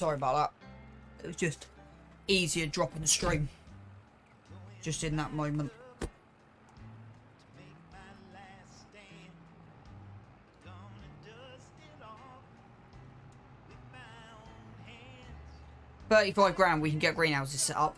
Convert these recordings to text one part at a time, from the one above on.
Sorry about that. It was just easier dropping the stream. Just in that moment. $35,000 we can get greenhouses set up.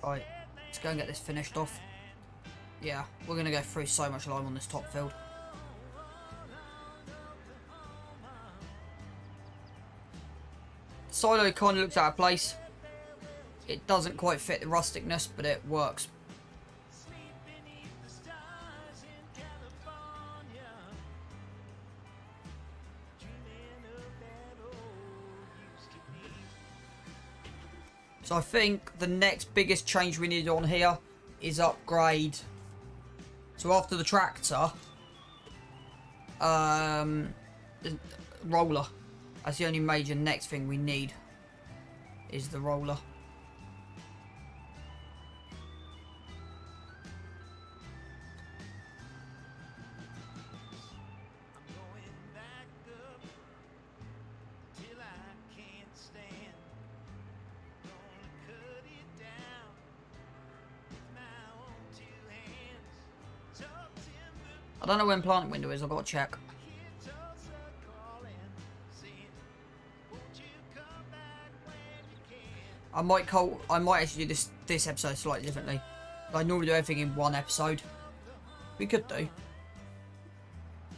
Right, let's go and get this finished off. Yeah, we're going to go through so much lime on this top field. Silo kind of looks out of place. It doesn't quite fit the rusticness, but it works. So I think the next biggest change we need on here is upgrade. So after the tractor, the roller. That's the only major next thing we need is the roller. I don't know when planting window is, I've got to check. I might actually do this episode slightly differently. I normally do everything in one episode. We could do.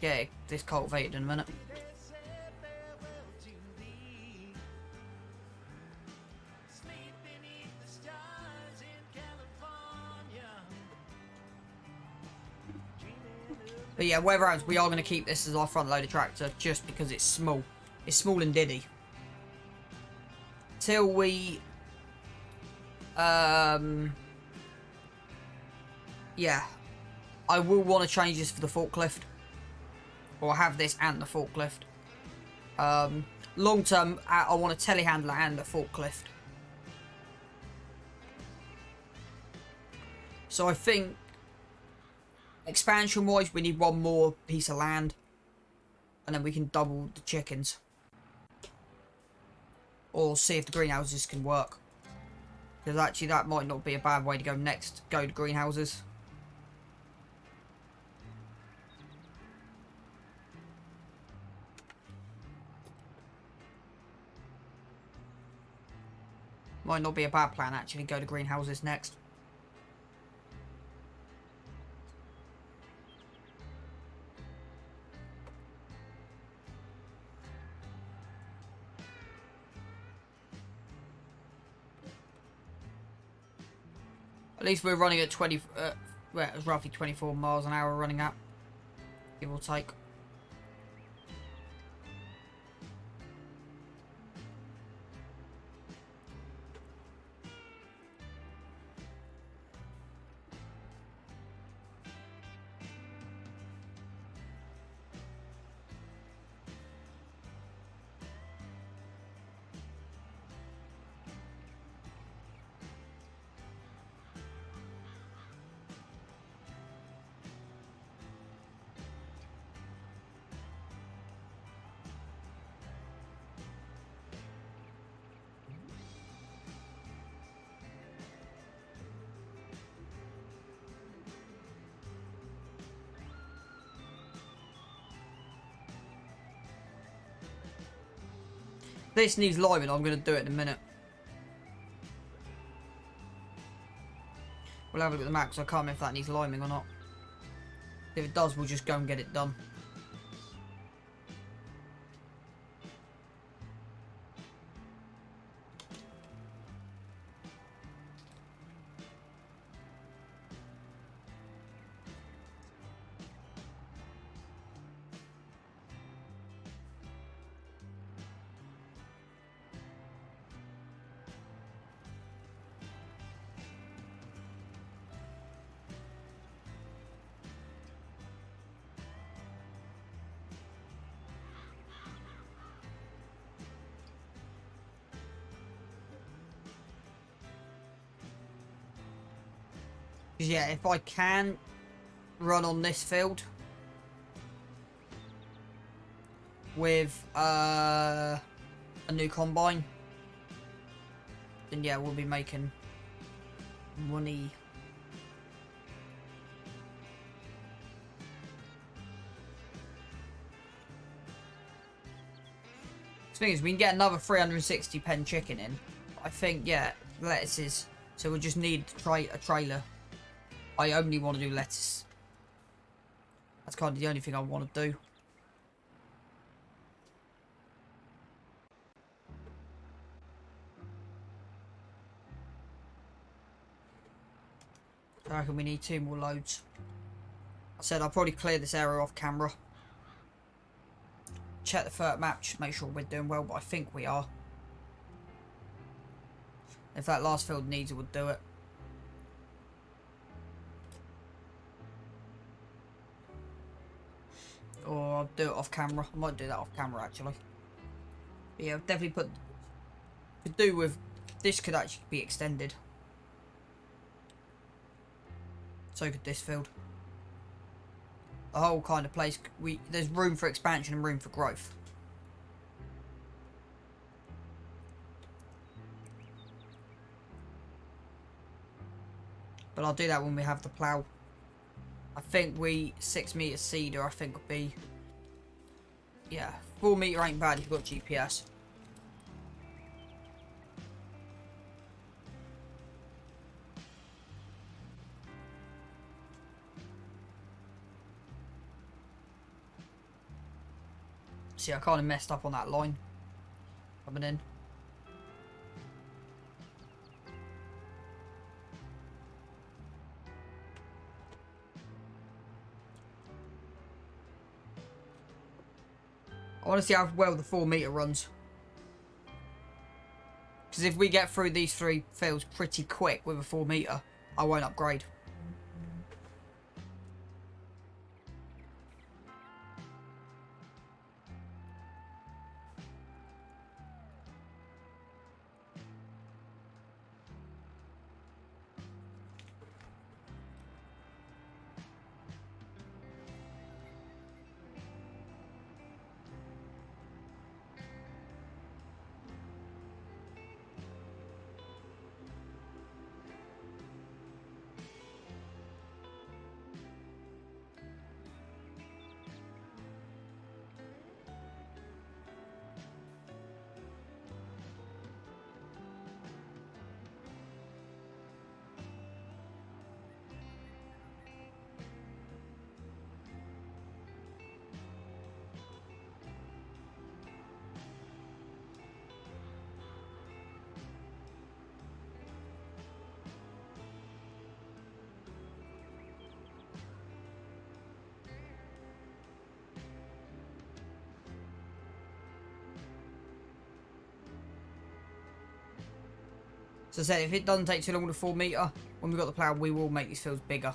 Get this cultivated in a minute. But yeah, whatever happens, we are going to keep this as our front loader tractor just because it's small. It's small and diddy. Till we... yeah. I will want to change this for the forklift. Or have this and the forklift. Long term, I want a telehandler and a forklift. So I think... expansion wise, we need one more piece of land. And then we can double the chickens. Or see if the greenhouses can work. Because actually that might not be a bad way to go next. Go to greenhouses. Might not be a bad plan actually, go to greenhouses next. At least we're running at 20, well, it's roughly 24 miles an hour running at, give or take. This needs liming, I'm going to do it in a minute. We'll have a look at the map because I can't remember if that needs liming or not. If it does, we'll just go and get it done. Because yeah, if I can run on this field with a new combine, then yeah, we'll be making money. The thing is, we can get another 360 pen chicken in. I think, yeah, lettuces. So we just need a trailer. I only want to do lettuce. That's kind of the only thing I want to do. I reckon we need 2 more loads. I said I'll probably clear this area off camera. Check the third map, just make sure we're doing well, but I think we are. If that last field needs it, we'll do it. Or I'll do it off camera. I might do that off camera actually. But yeah, definitely put. Could do with this could actually be extended. So could this field. The whole kind of place. There's room for expansion and room for growth. But I'll do that when we have the plough. I think 6 metre seeder I think would be, yeah, 4 metre ain't bad if you've got GPS. See, I kind of messed up on that line coming in. I want to see how well the 4 metre runs. Because if we get through these 3 fields pretty quick with a 4 metre, I won't upgrade. So I said, if it doesn't take too long with the 4 metre, when we've got the plough, we will make these fields bigger.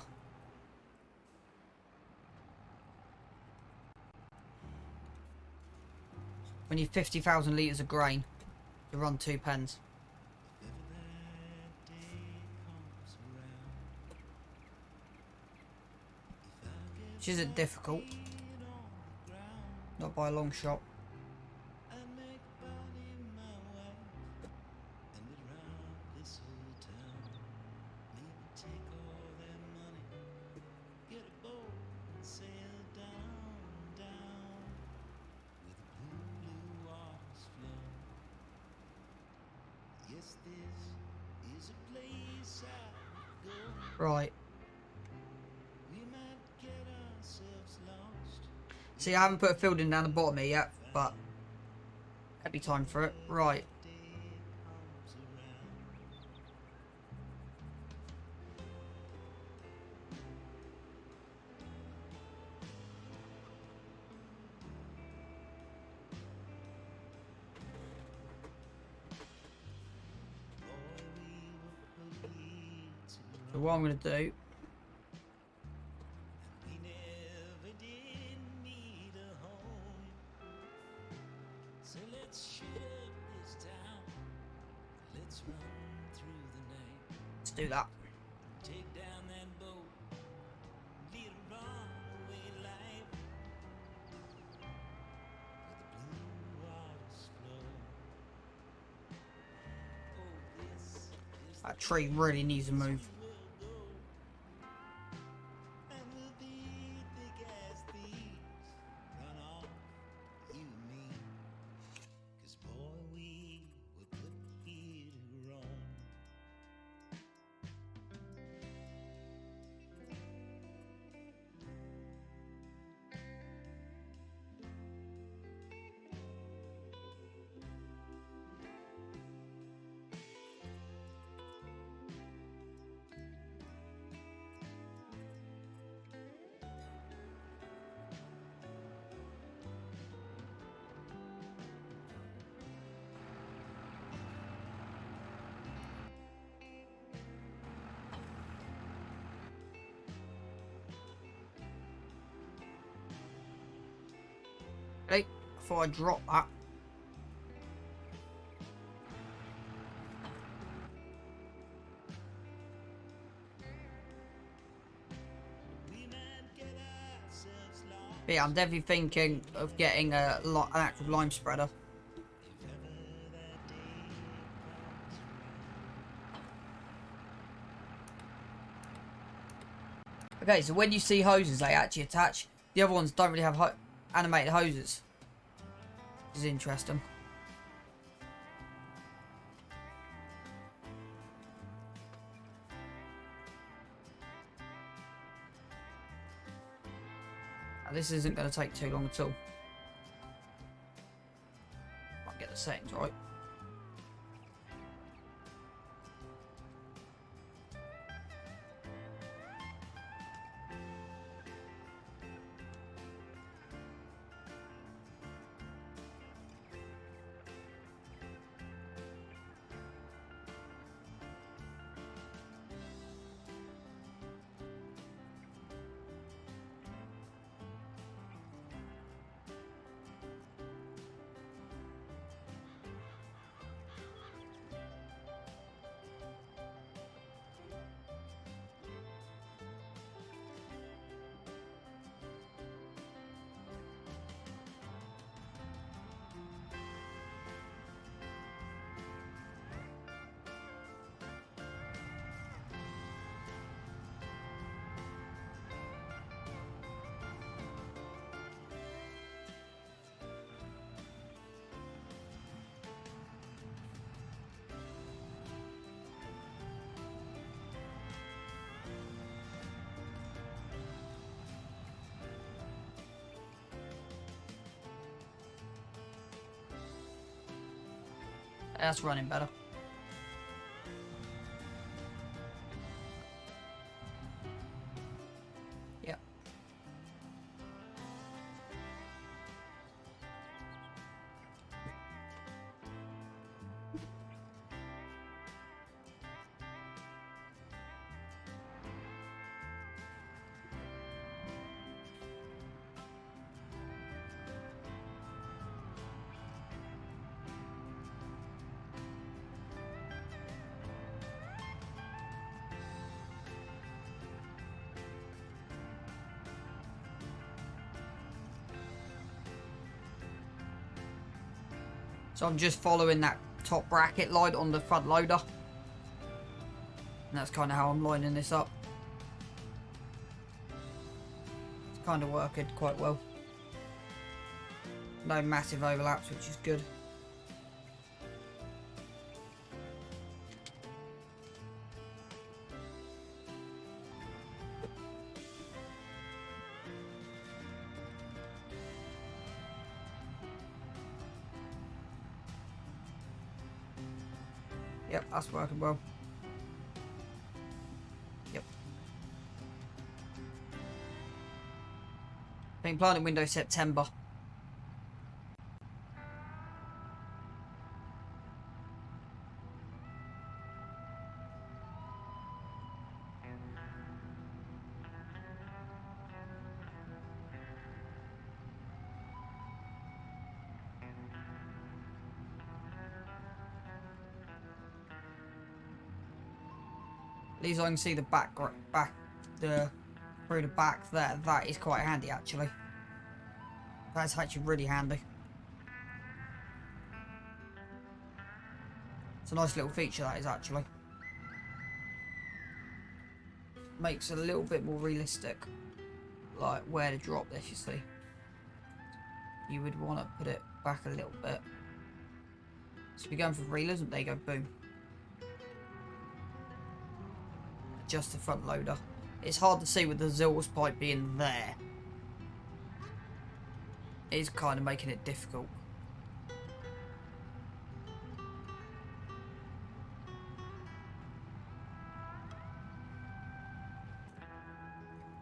We need 50,000 litres of grain to run 2 pens. Which isn't difficult. Not by a long shot. Right. See, I haven't put a field in down the bottom here yet, but that'd be time for it. Right. So what I'm going to do, let's do that. That tree really needs to move. Okay, before I drop that. But yeah, I'm definitely thinking of getting an active lime spreader. Okay, so when you see hoses, they actually attach. The other ones don't really have animated hoses. Which is interesting. Now, this isn't going to take too long at all. Might get the settings right. That's running better. Yep. So I'm just following that top bracket line on the front loader. And that's kind of how I'm lining this up. It's kind of working quite well. No massive overlaps, which is good. Yep, that's working well. Yep. Been planting window September. At least I can see the through the back there. That is quite handy, actually. That's actually really handy. It's a nice little feature, that is, actually. makes it a little bit more realistic. Like where to drop this, you see. You would want to put it back a little bit. So we're going for realism. There you go, boom. Just the front loader. It's hard to see with the exhaust pipe being there. It is kind of making it difficult.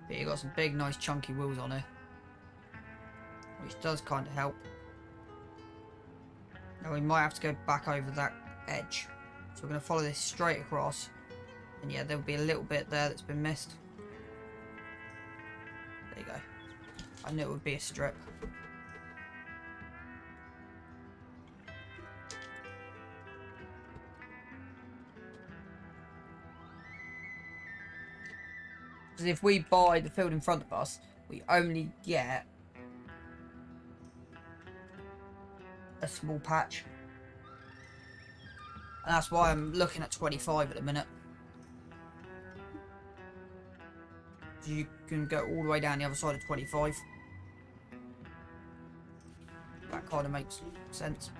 But you got some big, nice, chunky wheels on here, which does kind of help. Now we might have to go back over that edge. So we're going to follow this straight across. And yeah, there'll be a little bit there that's been missed. There you go. I knew it would be a strip. Because if we buy the field in front of us, we only get a small patch. And that's why I'm looking at 25 at the minute. You can go all the way down the other side of 25. That kind of makes sense.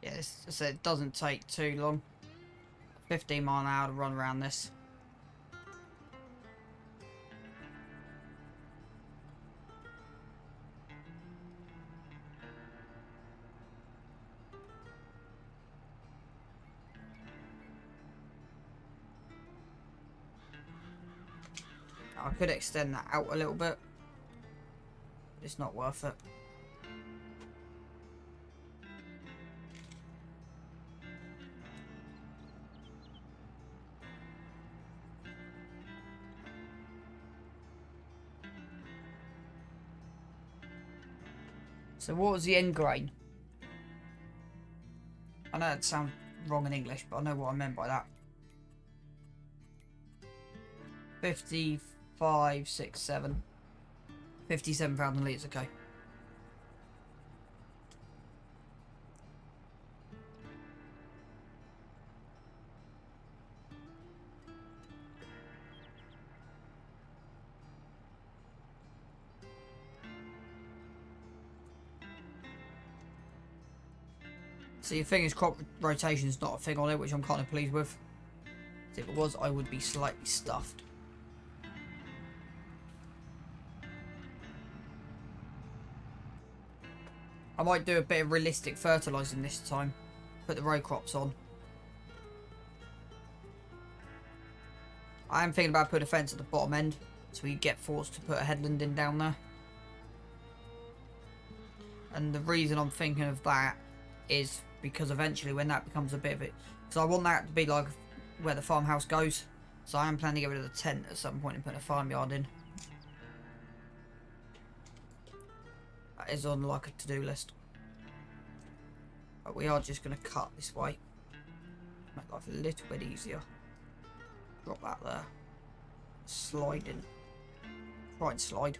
Yeah, as I said, it doesn't take too long. 15 mile an hour to run around this. I could extend that out a little bit. It's not worth it. So what was the end grain? I know it sounds wrong in English, but I know what I meant by that. 55, 6, 7. 57,000 litres, okay. So your thing is crop rotation is not a thing on it, which I'm kind of pleased with. If it was, I would be slightly stuffed. I might do a bit of realistic fertilising this time. Put the row crops on. I am thinking about putting a fence at the bottom end, so we get forced to put a headland in down there. And the reason I'm thinking of that is because eventually when that becomes a bit of it, because I want that to be like where the farmhouse goes. So I am planning to get rid of the tent at some point and put a farmyard in. That is on like a to-do list. But we are just going to cut this way. Make life a little bit easier. Drop that there. Slide in. Try and slide.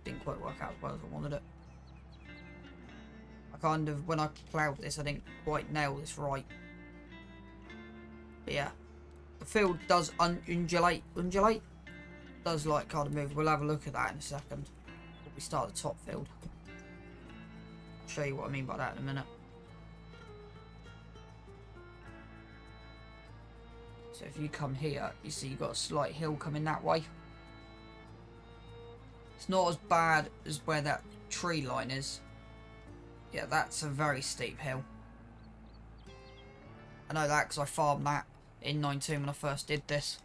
Didn't quite work out as well as I wanted it. I kind of, when I ploughed this, I didn't quite nail this right. But yeah. The field does undulate. Does like kind of move. We'll have a look at that in a second. We start the top field. I'll show you what I mean by that in a minute. So if you come here, you see you've got a slight hill coming that way. It's not as bad as where that tree line is. Yeah, that's a very steep hill. I know that because I farmed that in 19 when I first did this.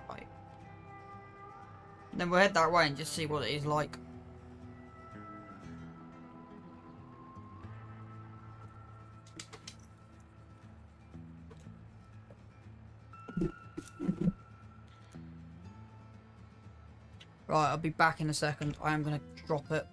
Right. Then we'll head that way and just see what it is like. Right, I'll be back in a second. I am going to drop it.